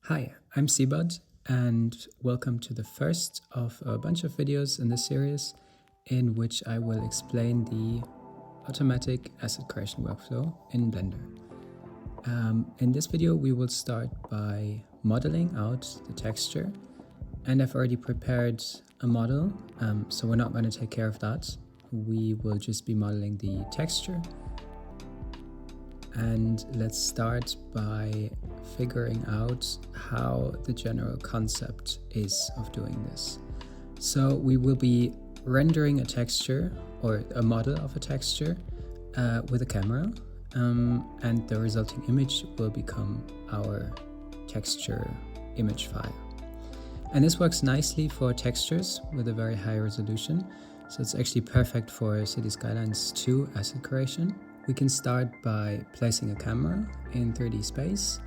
Hi, I'm Sebud, and welcome to the first of a bunch of videos in this series in which I will explain the automatic asset creation workflow in Blender. In this video, we will start by modeling out the texture, and I've already prepared a model, so we're not going to take care of that. We will just be modeling the texture. And let's start by figuring out how the general concept is of doing this. So we will be rendering a texture or a model of a texture with a camera, and the resulting image will become our texture image file. And this works nicely for textures with a very high resolution. So it's actually perfect for Cities Skylines 2 asset creation. We can start by placing a camera in 3D space,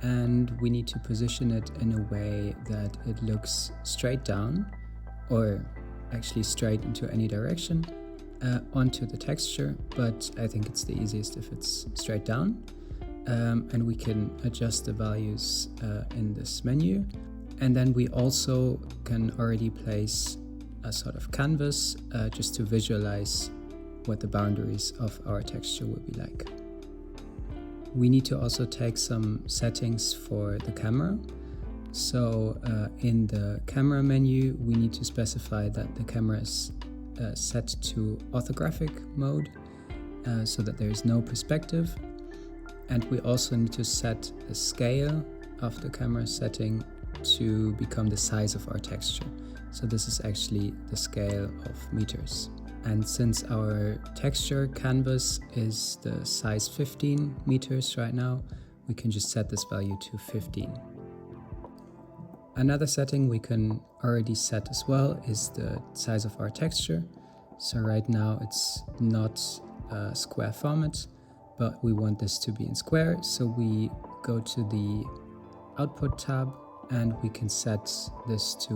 and we need to position it in a way that it looks straight down, or actually straight into any direction, onto the texture, but I think it's the easiest if it's straight down. And we can adjust the values in this menu. And then we also can already place a sort of canvas just to visualize what the boundaries of our texture will be like. We need to also take some settings for the camera. So in the camera menu, we need to specify that the camera is set to orthographic mode so that there is no perspective. And we also need to set the scale of the camera setting to become the size of our texture. So this is actually the scale of meters. And since our texture canvas is the size 15 meters right now, we can just set this value to 15. Another setting we can already set as well is the size of our texture. So right now it's not a square format, but we want this to be in square. So we go to the Output tab and we can set this to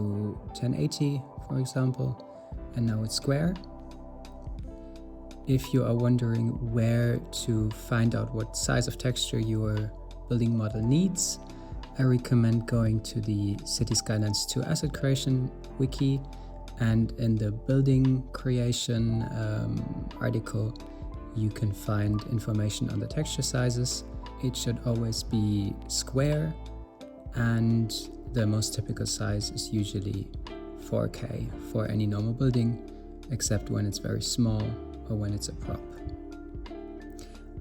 1080, for example, and now it's square. If you are wondering where to find out what size of texture your building model needs, I recommend going to the Cities Skylines 2 asset creation wiki, and in the building creation article, you can find information on the texture sizes. It should always be square, and the most typical size is usually 4K for any normal building, except when it's very small or when it's a prop.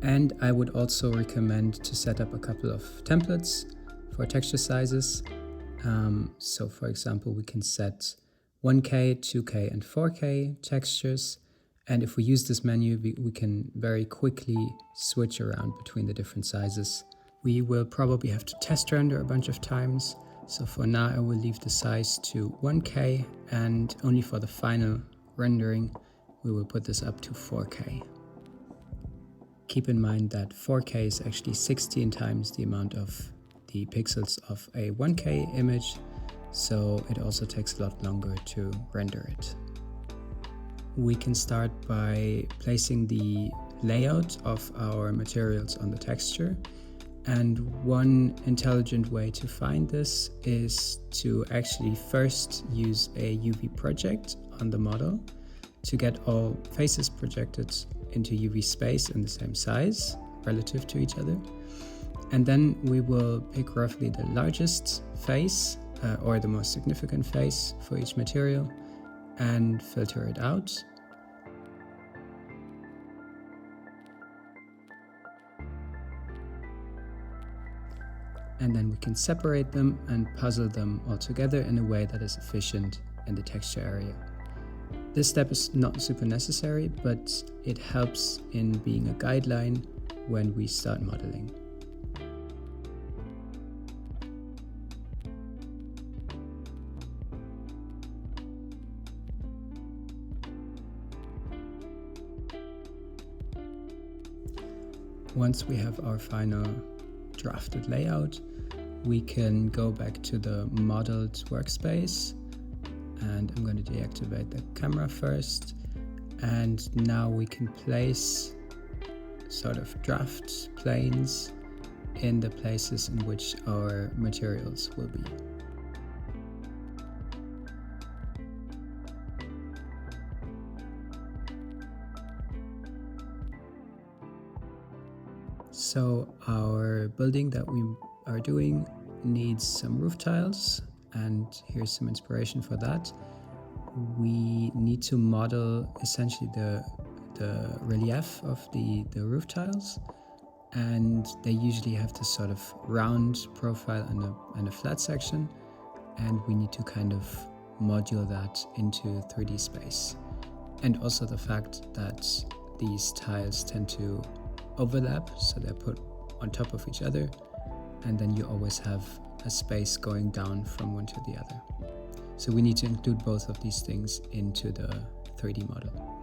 And I would also recommend to set up a couple of templates for texture sizes. So for example, we can set 1K, 2K and 4K textures. And if we use this menu, we can very quickly switch around between the different sizes. We will probably have to test render a bunch of times. So for now, I will leave the size to 1K, and only for the final rendering, we will put this up to 4K. Keep in mind that 4K is actually 16 times the amount of the pixels of a 1K image, so it also takes a lot longer to render it. We can start by placing the layout of our materials on the texture. And one intelligent way to find this is to actually first use a UV project on the model to get all faces projected into UV space in the same size relative to each other. And then we will pick roughly the largest face or the most significant face for each material and filter it out. And then we can separate them and puzzle them all together in a way that is efficient in the texture area. This step is not super necessary, but it helps in being a guideline when we start modeling. Once we have our final drafted layout, we can go back to the modeled workspace, and I'm going to deactivate the camera first, and now we can place sort of draft planes in the places in which our materials will be. So our building that we are doing needs some roof tiles, and here's some inspiration for that. We need to model essentially the relief of the roof tiles, and they usually have this sort of round profile and a flat section, and we need to kind of module that into 3D space. And also the fact that these tiles tend to overlap, so they're put on top of each other, and then you always have a space going down from one to the other. So we need to include both of these things into the 3D model.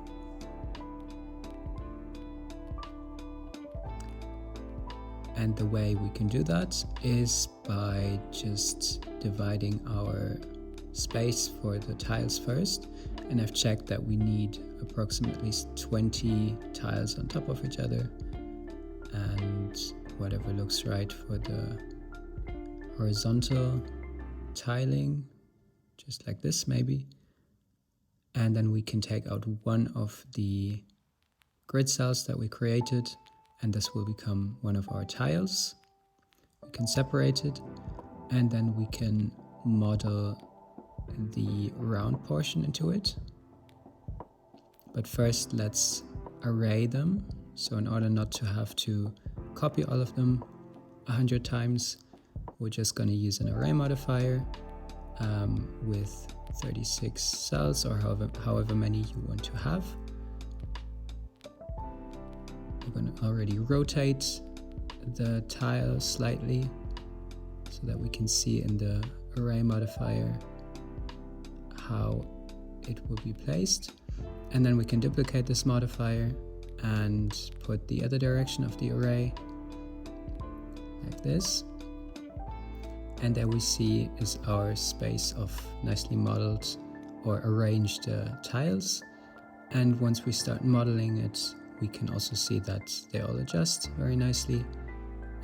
And the way we can do that is by just dividing our space for the tiles first. And I've checked that we need approximately 20 tiles on top of each other, and whatever looks right for the horizontal tiling, just like this maybe. And then we can take out one of the grid cells that we created, and this will become one of our tiles. We can separate it, and then we can model the round portion into it. But first let's array them. So in order not to have to copy all of them 100 times, we're just going to use an array modifier with 36 cells, or however many you want to have. We're going to already rotate the tile slightly so that we can see in the array modifier how it will be placed. And then we can duplicate this modifier and put the other direction of the array like this. And there we see is our space of nicely modeled or arranged tiles. And once we start modeling it, we can also see that they all adjust very nicely,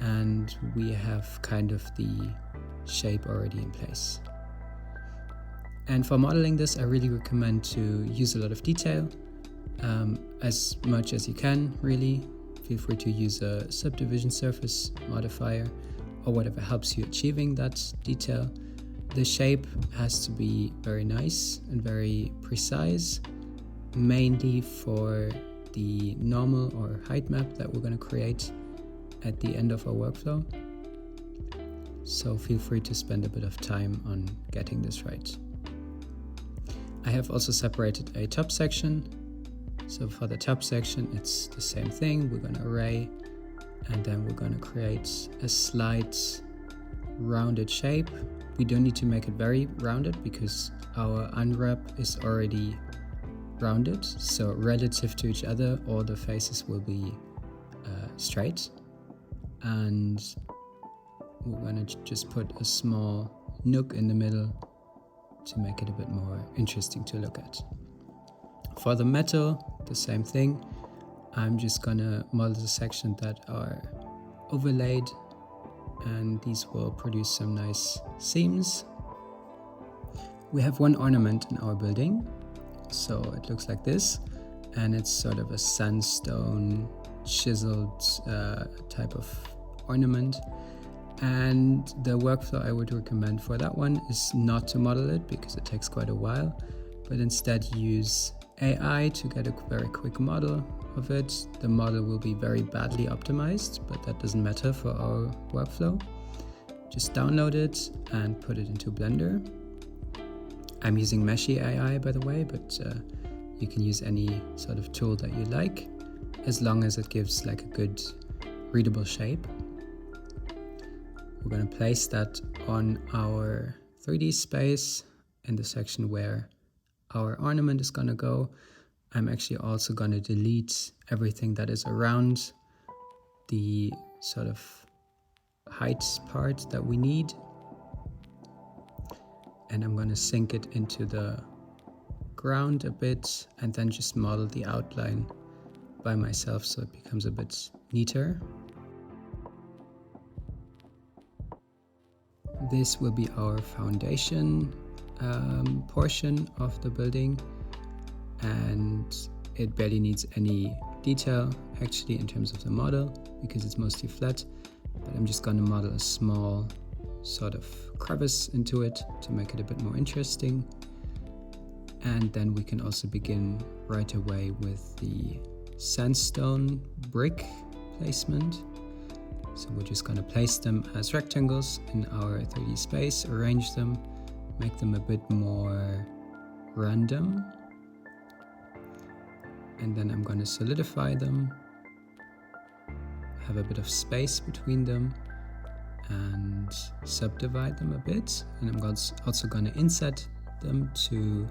and we have kind of the shape already in place. And for modeling this, I really recommend to use a lot of detail, as much as you can, really. Feel free to use a subdivision surface modifier or whatever helps you achieving that detail. The shape has to be very nice and very precise, mainly for the normal or height map that we're going to create at the end of our workflow. So feel free to spend a bit of time on getting this right. I have also separated a top section. So for the top section, it's the same thing. We're going to array, and then we're going to create a slight rounded shape. We don't need to make it very rounded because our unwrap is already rounded. So relative to each other, all the faces will be straight. And we're going to just put a small nook in the middle to make it a bit more interesting to look at. For the metal, the same thing. I'm just gonna model the sections that are overlaid, and these will produce some nice seams. We have one ornament in our building, so it looks like this, and it's sort of a sandstone chiseled type of ornament. And the workflow I would recommend for that one is not to model it because it takes quite a while, but instead use AI to get a very quick model of it. The model will be very badly optimized, but that doesn't matter for our workflow. Just download it and put it into Blender. I'm using Meshy AI, by the way, but you can use any sort of tool that you like, as long as it gives like a good readable shape. We're going to place that on our 3D space in the section where our ornament is going to go. I'm actually also going to delete everything that is around the sort of height part that we need. And I'm going to sink it into the ground a bit and then just model the outline by myself so it becomes a bit neater. This will be our foundation portion of the building, and it barely needs any detail actually in terms of the model because it's mostly flat, but I'm just going to model a small sort of crevice into it to make it a bit more interesting. And then we can also begin right away with the sandstone brick placement. So we're just going to place them as rectangles in our 3D space, arrange them, make them a bit more random. And then I'm going to solidify them, have a bit of space between them, and subdivide them a bit. And I'm also going to inset them to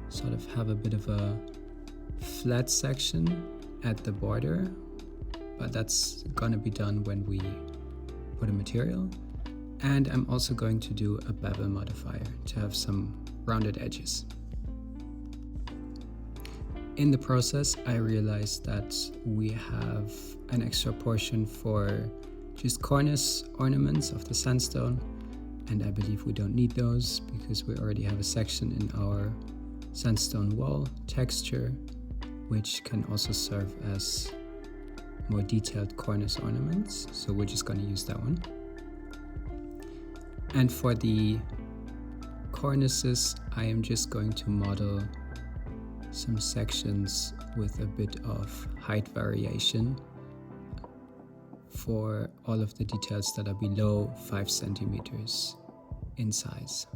sort of have a bit of a flat section at the border, but that's going to be done when we put a material. And I'm also going to do a bevel modifier to have some rounded edges. In the process, I realized that we have an extra portion for just cornice ornaments of the sandstone, and I believe we don't need those because we already have a section in our sandstone wall texture, which can also serve as more detailed cornice ornaments. So we're just going to use that one. And for the cornices, I am just going to model some sections with a bit of height variation for all of the details that are below 5 centimeters in size.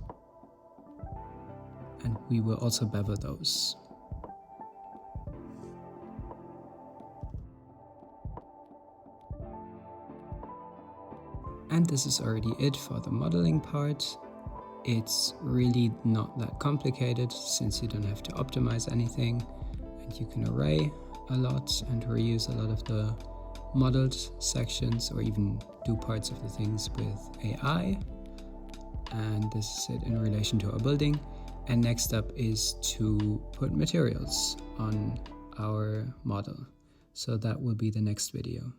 And we will also bevel those. And this is already it for the modeling part. It's really not that complicated since you don't have to optimize anything, and you can array a lot and reuse a lot of the modeled sections, or even do parts of the things with AI. And this is it in relation to our building. And next up is to put materials on our model. So that will be the next video.